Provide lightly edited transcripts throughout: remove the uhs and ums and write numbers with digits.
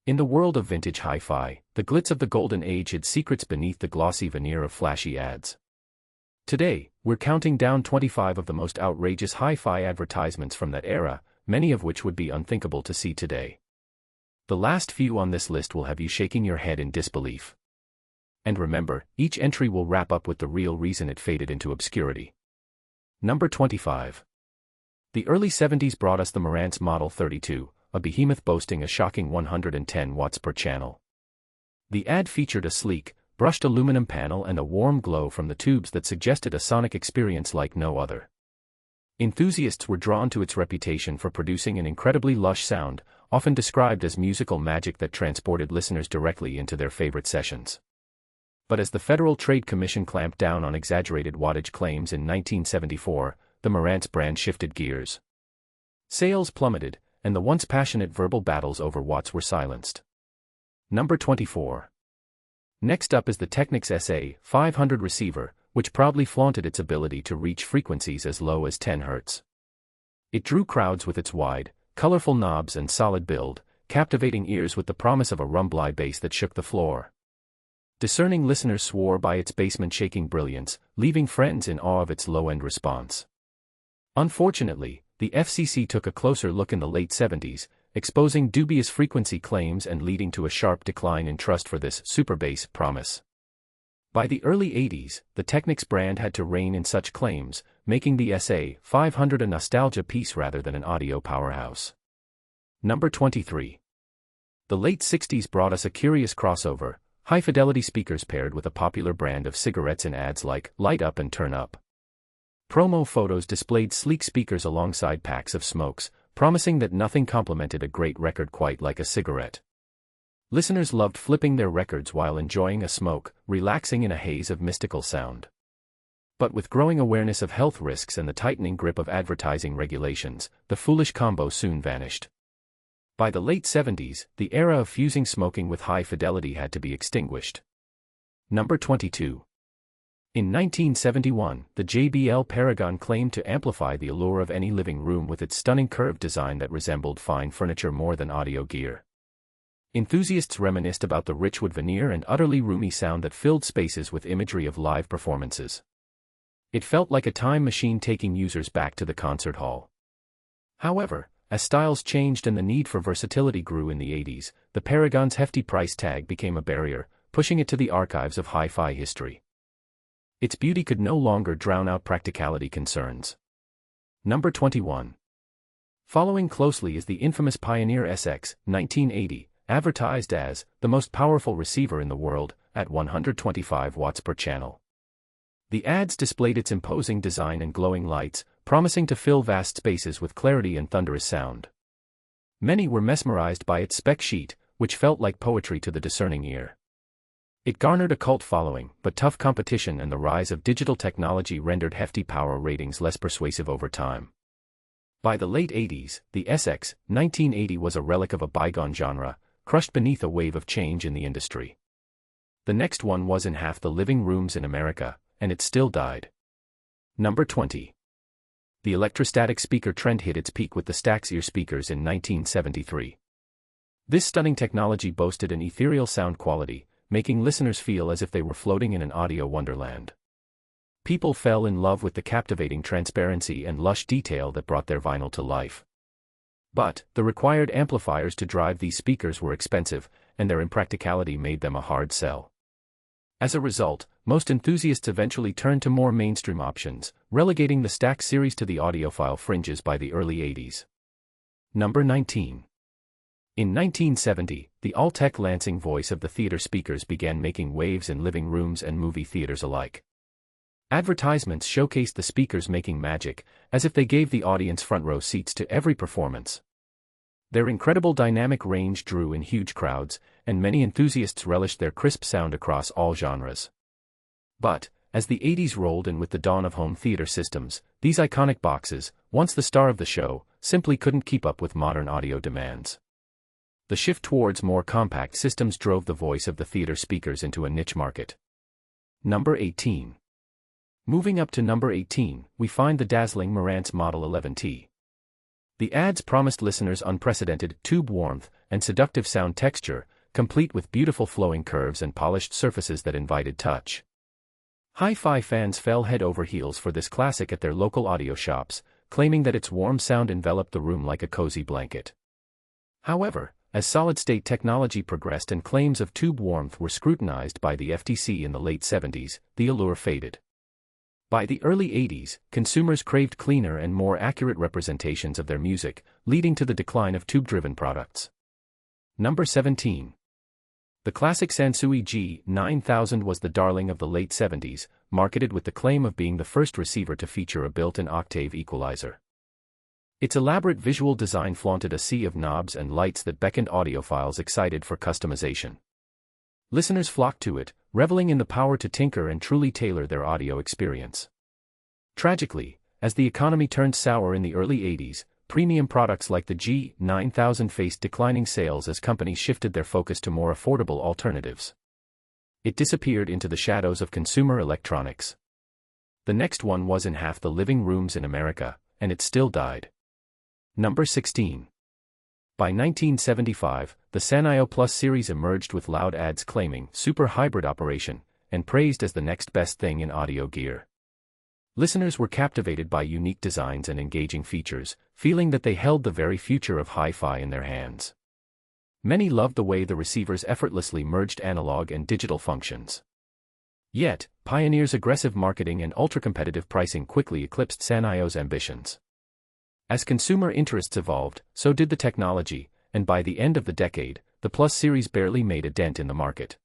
In the world of vintage hi-fi, the glitz of the golden age hid secrets beneath the glossy veneer of flashy ads. Today, we're counting down 25 of the most outrageous hi-fi advertisements from that era, many of which would be unthinkable to see today. The last few on this list will have you shaking your head in disbelief. And remember, each entry will wrap up with the real reason it faded into obscurity. Number 25. The early 70s brought us the Marantz Model 32, a behemoth boasting a shocking 110 watts per channel. The ad featured a sleek, brushed aluminum panel and a warm glow from the tubes that suggested a sonic experience like no other. Enthusiasts were drawn to its reputation for producing an incredibly lush sound, often described as musical magic that transported listeners directly into their favorite sessions. But as the Federal Trade Commission clamped down on exaggerated wattage claims in 1974, the Marantz brand shifted gears. Sales plummeted, and the once passionate verbal battles over watts were silenced. Number 24. Next up is the Technics SA500 receiver, which proudly flaunted its ability to reach frequencies as low as 10 Hz. It drew crowds with its wide, colorful knobs and solid build, captivating ears with the promise of a rumbly bass that shook the floor. Discerning listeners swore by its basement-shaking brilliance, leaving friends in awe of its low-end response. Unfortunately, the FCC took a closer look in the late 70s, exposing dubious frequency claims and leading to a sharp decline in trust for this super bass promise. By the early 80s, the Technics brand had to rein in such claims, making the SA500 a nostalgia piece rather than an audio powerhouse. Number 23. The late 60s brought us a curious crossover, high-fidelity speakers paired with a popular brand of cigarettes in ads like Light Up and Turn Up. Promo photos displayed sleek speakers alongside packs of smokes, promising that nothing complemented a great record quite like a cigarette. Listeners loved flipping their records while enjoying a smoke, relaxing in a haze of mystical sound. But with growing awareness of health risks and the tightening grip of advertising regulations, the foolish combo soon vanished. By the late 70s, the era of fusing smoking with high fidelity had to be extinguished. Number 22. In 1971, the JBL Paragon claimed to amplify the allure of any living room with its stunning curved design that resembled fine furniture more than audio gear. Enthusiasts reminisced about the rich wood veneer and utterly roomy sound that filled spaces with imagery of live performances. It felt like a time machine taking users back to the concert hall. However, as styles changed and the need for versatility grew in the 80s, the Paragon's hefty price tag became a barrier, pushing it to the archives of hi-fi history. Its beauty could no longer drown out practicality concerns. Number 21. Following closely is the infamous Pioneer SX 1980, advertised as the most powerful receiver in the world, at 125 watts per channel. The ads displayed its imposing design and glowing lights, promising to fill vast spaces with clarity and thunderous sound. Many were mesmerized by its spec sheet, which felt like poetry to the discerning ear. It garnered a cult following, but tough competition and the rise of digital technology rendered hefty power ratings less persuasive over time. By the late 80s, the SX 1980 was a relic of a bygone genre, crushed beneath a wave of change in the industry. The next one was in half the living rooms in America, and it still died. Number 20. The electrostatic speaker trend hit its peak with the Stax ear speakers in 1973. This stunning technology boasted an ethereal sound quality, making listeners feel as if they were floating in an audio wonderland. People fell in love with the captivating transparency and lush detail that brought their vinyl to life. But, the required amplifiers to drive these speakers were expensive, and their impracticality made them a hard sell. As a result, most enthusiasts eventually turned to more mainstream options, relegating the Stax series to the audiophile fringes by the early 80s. Number 19. In 1970, the all-tech Lansing voice of the theater speakers began making waves in living rooms and movie theaters alike. Advertisements showcased the speakers making magic, as if they gave the audience front-row seats to every performance. Their incredible dynamic range drew in huge crowds, and many enthusiasts relished their crisp sound across all genres. But, as the 80s rolled in with the dawn of home theater systems, these iconic boxes, once the star of the show, simply couldn't keep up with modern audio demands. The shift towards more compact systems drove the voice of the theater speakers into a niche market. Number 18. Moving up to number 18, we find the dazzling Marantz Model 11T. The ads promised listeners unprecedented tube warmth, and seductive sound texture, complete with beautiful flowing curves and polished surfaces that invited touch. Hi-Fi fans fell head over heels for this classic at their local audio shops, claiming that its warm sound enveloped the room like a cozy blanket. However, as solid-state technology progressed and claims of tube warmth were scrutinized by the FTC in the late 70s, the allure faded. By the early 80s, consumers craved cleaner and more accurate representations of their music, leading to the decline of tube-driven products. Number 17. The classic Sansui G9000 was the darling of the late 70s, marketed with the claim of being the first receiver to feature a built-in octave equalizer. Its elaborate visual design flaunted a sea of knobs and lights that beckoned audiophiles excited for customization. Listeners flocked to it, reveling in the power to tinker and truly tailor their audio experience. Tragically, as the economy turned sour in the early 80s, premium products like the G9000 faced declining sales as companies shifted their focus to more affordable alternatives. It disappeared into the shadows of consumer electronics. The next one was in half the living rooms in America, and it still died. Number 16. By 1975, the Sanyo Plus series emerged with loud ads claiming super hybrid operation, and praised as the next best thing in audio gear. Listeners were captivated by unique designs and engaging features, feeling that they held the very future of hi-fi in their hands. Many loved the way the receivers effortlessly merged analog and digital functions. Yet, Pioneer's aggressive marketing and ultra-competitive pricing quickly eclipsed Sanyo's ambitions. As consumer interests evolved, so did the technology, and by the end of the decade, the Plus series barely made a dent in the market.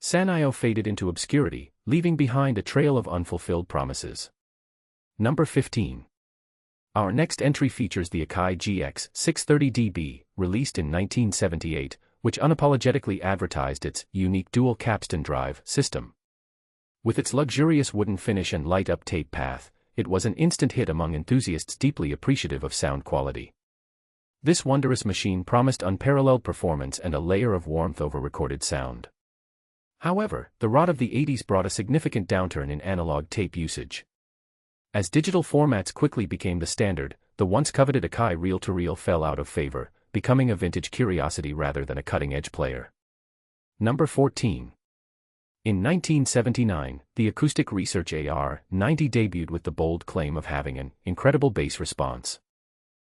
Sanyo faded into obscurity, leaving behind a trail of unfulfilled promises. Number 15. Our next entry features the Akai GX630DB, released in 1978, which unapologetically advertised its unique dual capstan drive system. With its luxurious wooden finish and light-up tape path, it was an instant hit among enthusiasts deeply appreciative of sound quality. This wondrous machine promised unparalleled performance and a layer of warmth over recorded sound. However, the rot of the 80s brought a significant downturn in analog tape usage. As digital formats quickly became the standard, the once coveted Akai reel-to-reel fell out of favor, becoming a vintage curiosity rather than a cutting-edge player. Number 14. In 1979, the acoustic Research AR-90 debuted with the bold claim of having an incredible bass response.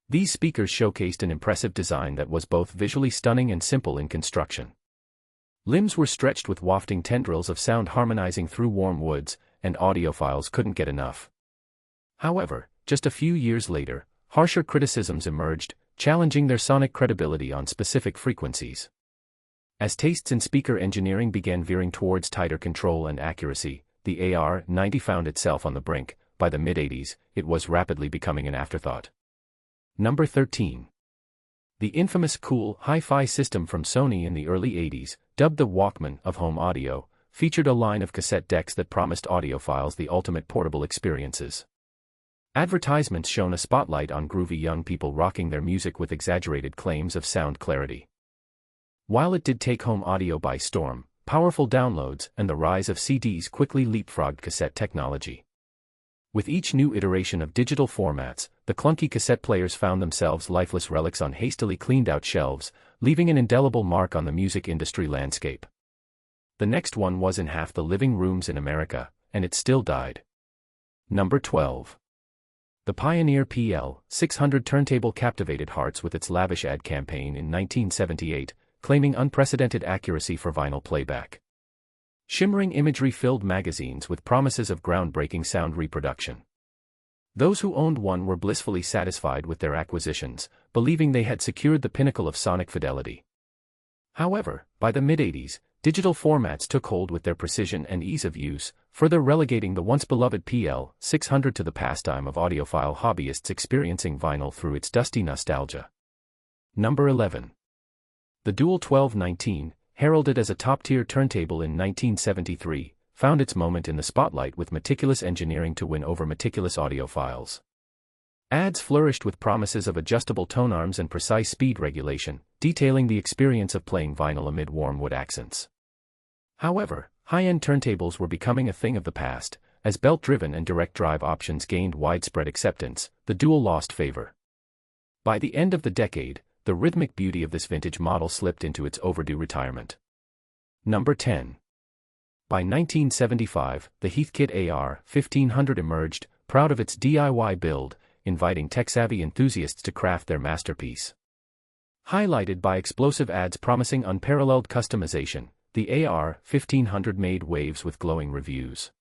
These speakers showcased an impressive design that was both visually stunning and simple in construction. Limbs were stretched with wafting tendrils of sound harmonizing through warm woods, and audiophiles couldn't get enough. However, just a few years later, harsher criticisms emerged, challenging their sonic credibility on specific frequencies. As tastes in speaker engineering began veering towards tighter control and accuracy, the AR-90 found itself on the brink. By the mid-80s, it was rapidly becoming an afterthought. Number 13. The infamous cool hi-fi system from Sony in the early 80s, dubbed the Walkman of home audio, featured a line of cassette decks that promised audiophiles the ultimate portable experiences. Advertisements shone a spotlight on groovy young people rocking their music with exaggerated claims of sound clarity. While it did take home audio by storm, powerful downloads and the rise of CDs quickly leapfrogged cassette technology. With each new iteration of digital formats, the clunky cassette players found themselves lifeless relics on hastily cleaned-out shelves, leaving an indelible mark on the music industry landscape. The next one was in half the living rooms in America, and it still died. Number 12. The Pioneer PL600 turntable captivated hearts with its lavish ad campaign in 1978, claiming unprecedented accuracy for vinyl playback. Shimmering imagery filled magazines with promises of groundbreaking sound reproduction. Those who owned one were blissfully satisfied with their acquisitions, believing they had secured the pinnacle of sonic fidelity. However, by the mid-80s, digital formats took hold with their precision and ease of use, further relegating the once beloved PL600 to the pastime of audiophile hobbyists experiencing vinyl through its dusty nostalgia. Number 11. The Dual 1219, heralded as a top-tier turntable in 1973, found its moment in the spotlight with meticulous engineering to win over meticulous audiophiles. Ads flourished with promises of adjustable tone arms and precise speed regulation, detailing the experience of playing vinyl amid warm wood accents. However, high-end turntables were becoming a thing of the past. As belt-driven and direct drive options gained widespread acceptance, the Dual lost favor. By the end of the decade, the rhythmic beauty of this vintage model slipped into its overdue retirement. Number 10. By 1975, the Heathkit AR-1500 emerged, proud of its DIY build, inviting tech-savvy enthusiasts to craft their masterpiece. Highlighted by explosive ads promising unparalleled customization, the AR-1500 made waves with glowing reviews.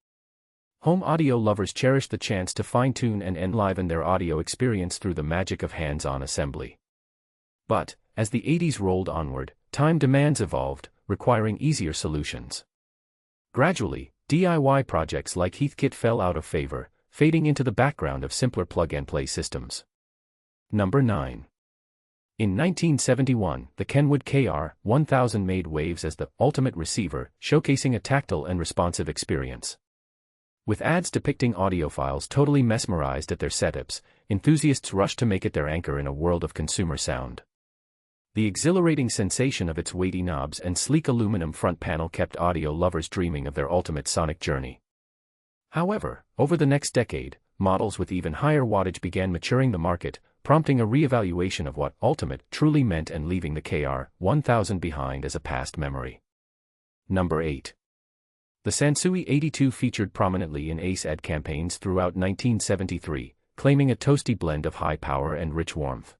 Home audio lovers cherished the chance to fine-tune and enliven their audio experience through the magic of hands-on assembly. But, as the 80s rolled onward, time demands evolved, requiring easier solutions. Gradually, DIY projects like Heathkit fell out of favor, fading into the background of simpler plug-and-play systems. Number 9. In 1971, the Kenwood KR-1000 made waves as the ultimate receiver, showcasing a tactile and responsive experience. With ads depicting audiophiles totally mesmerized at their setups, enthusiasts rushed to make it their anchor in a world of consumer sound. The exhilarating sensation of its weighty knobs and sleek aluminum front panel kept audio lovers dreaming of their ultimate sonic journey. However, over the next decade, models with even higher wattage began maturing the market, prompting a re-evaluation of what ultimate truly meant and leaving the KR-1000 behind as a past memory. Number 8. The Sansui 82 featured prominently in Ace ad campaigns throughout 1973, claiming a toasty blend of high power and rich warmth.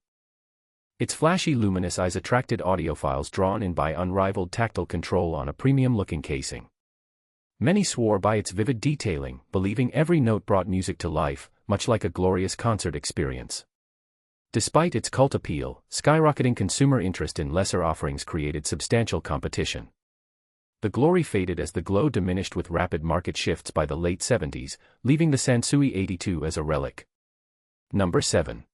Its flashy luminous eyes attracted audiophiles drawn in by unrivaled tactile control on a premium-looking casing. Many swore by its vivid detailing, believing every note brought music to life, much like a glorious concert experience. Despite its cult appeal, skyrocketing consumer interest in lesser offerings created substantial competition. The glory faded as the glow diminished with rapid market shifts by the late 70s, leaving the Sansui 82 as a relic. Number 7.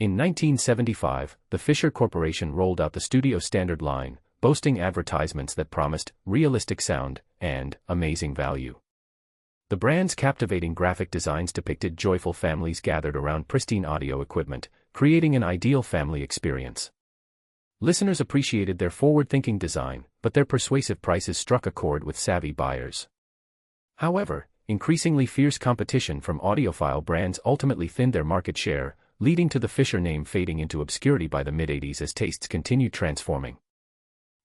In 1975, the Fisher Corporation rolled out the Studio Standard line, boasting advertisements that promised realistic sound and amazing value. The brand's captivating graphic designs depicted joyful families gathered around pristine audio equipment, creating an ideal family experience. Listeners appreciated their forward-thinking design, but their persuasive prices struck a chord with savvy buyers. However, increasingly fierce competition from audiophile brands ultimately thinned their market share, leading to the Fisher name fading into obscurity by the mid-80s as tastes continued transforming.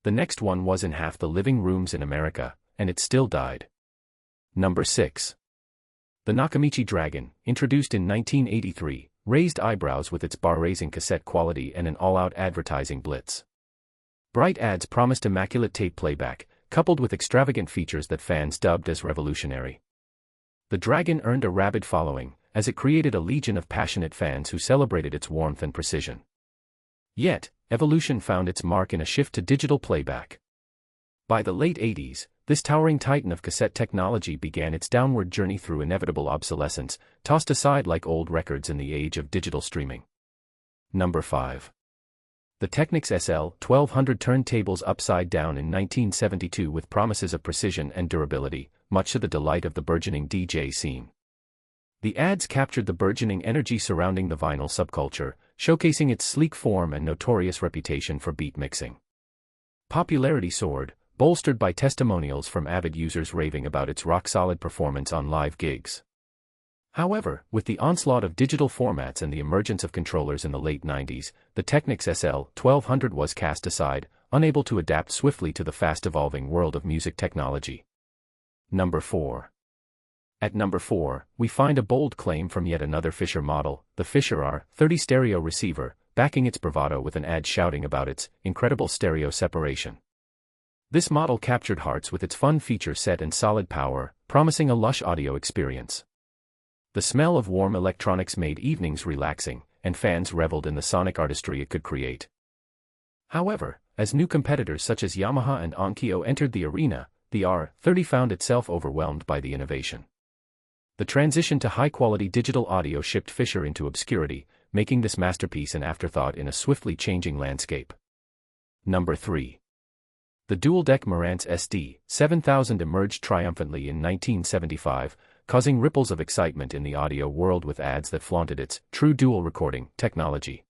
The next one was in half the living rooms in America, and it still died. Number 6. The Nakamichi Dragon, introduced in 1983, raised eyebrows with its bar-raising cassette quality and an all-out advertising blitz. Bright ads promised immaculate tape playback, coupled with extravagant features that fans dubbed as revolutionary. The Dragon earned a rabid following, as it created a legion of passionate fans who celebrated its warmth and precision. Yet, evolution found its mark in a shift to digital playback. By the late 80s, this towering titan of cassette technology began its downward journey through inevitable obsolescence, tossed aside like old records in the age of digital streaming. Number 5. The Technics SL-1200 turned tables upside down in 1972 with promises of precision and durability, much to the delight of the burgeoning DJ scene. The ads captured the burgeoning energy surrounding the vinyl subculture, showcasing its sleek form and notorious reputation for beat mixing. Popularity soared, bolstered by testimonials from avid users raving about its rock-solid performance on live gigs. However, with the onslaught of digital formats and the emergence of controllers in the late 90s, the Technics SL-1200 was cast aside, unable to adapt swiftly to the fast-evolving world of music technology. Number 4. At number 4, we find a bold claim from yet another Fisher model, the Fisher R30 stereo receiver, backing its bravado with an ad shouting about its incredible stereo separation. This model captured hearts with its fun feature set and solid power, promising a lush audio experience. The smell of warm electronics made evenings relaxing, and fans reveled in the sonic artistry it could create. However, as new competitors such as Yamaha and Onkyo entered the arena, the R30 found itself overwhelmed by the innovation. The transition to high-quality digital audio shipped Fisher into obscurity, making this masterpiece an afterthought in a swiftly changing landscape. Number 3. The dual-deck Marantz SD-7000 emerged triumphantly in 1975, causing ripples of excitement in the audio world with ads that flaunted its true dual recording technology.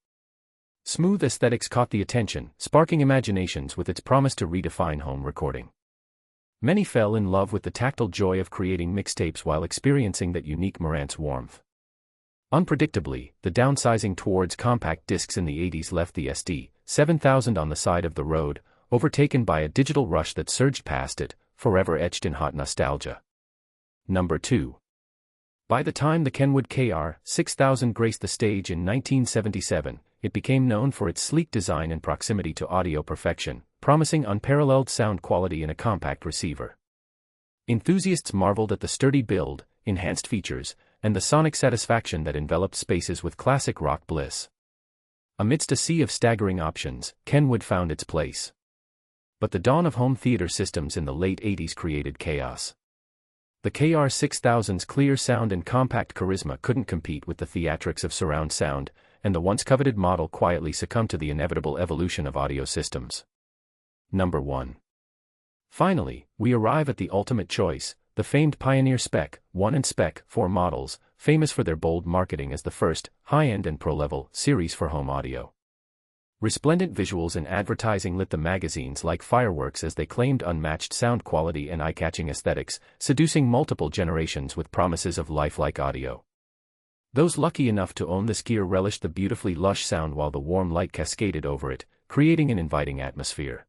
Smooth aesthetics caught the attention, sparking imaginations with its promise to redefine home recording. Many fell in love with the tactile joy of creating mixtapes while experiencing that unique Marantz warmth. Unpredictably, the downsizing towards compact discs in the 80s left the SD-7000 on the side of the road, overtaken by a digital rush that surged past it, forever etched in hot nostalgia. Number 2. By the time the Kenwood KR6000 graced the stage in 1977, it became known for its sleek design and proximity to audio perfection, promising unparalleled sound quality in a compact receiver. Enthusiasts marveled at the sturdy build, enhanced features, and the sonic satisfaction that enveloped spaces with classic rock bliss. Amidst a sea of staggering options, Kenwood found its place. But the dawn of home theater systems in the late 80s created chaos. The KR6000's clear sound and compact charisma couldn't compete with the theatrics of surround sound, and the once-coveted model quietly succumbed to the inevitable evolution of audio systems. Number 1. Finally, we arrive at the ultimate choice, the famed Pioneer Spec 1 and Spec 4 models, famous for their bold marketing as the first, high-end and pro-level, series for home audio. Resplendent visuals and advertising lit the magazines like fireworks as they claimed unmatched sound quality and eye-catching aesthetics, seducing multiple generations with promises of lifelike audio. Those lucky enough to own this gear relished the beautifully lush sound while the warm light cascaded over it, creating an inviting atmosphere.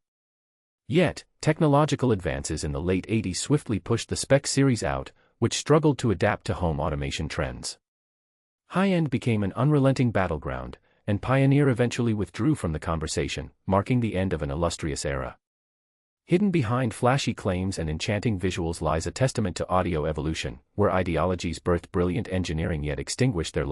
Yet, technological advances in the late 80s swiftly pushed the Spec series out, which struggled to adapt to home automation trends. High-end became an unrelenting battleground, and Pioneer eventually withdrew from the conversation, marking the end of an illustrious era. Hidden behind flashy claims and enchanting visuals lies a testament to audio evolution, where ideologies birthed brilliant engineering yet extinguished their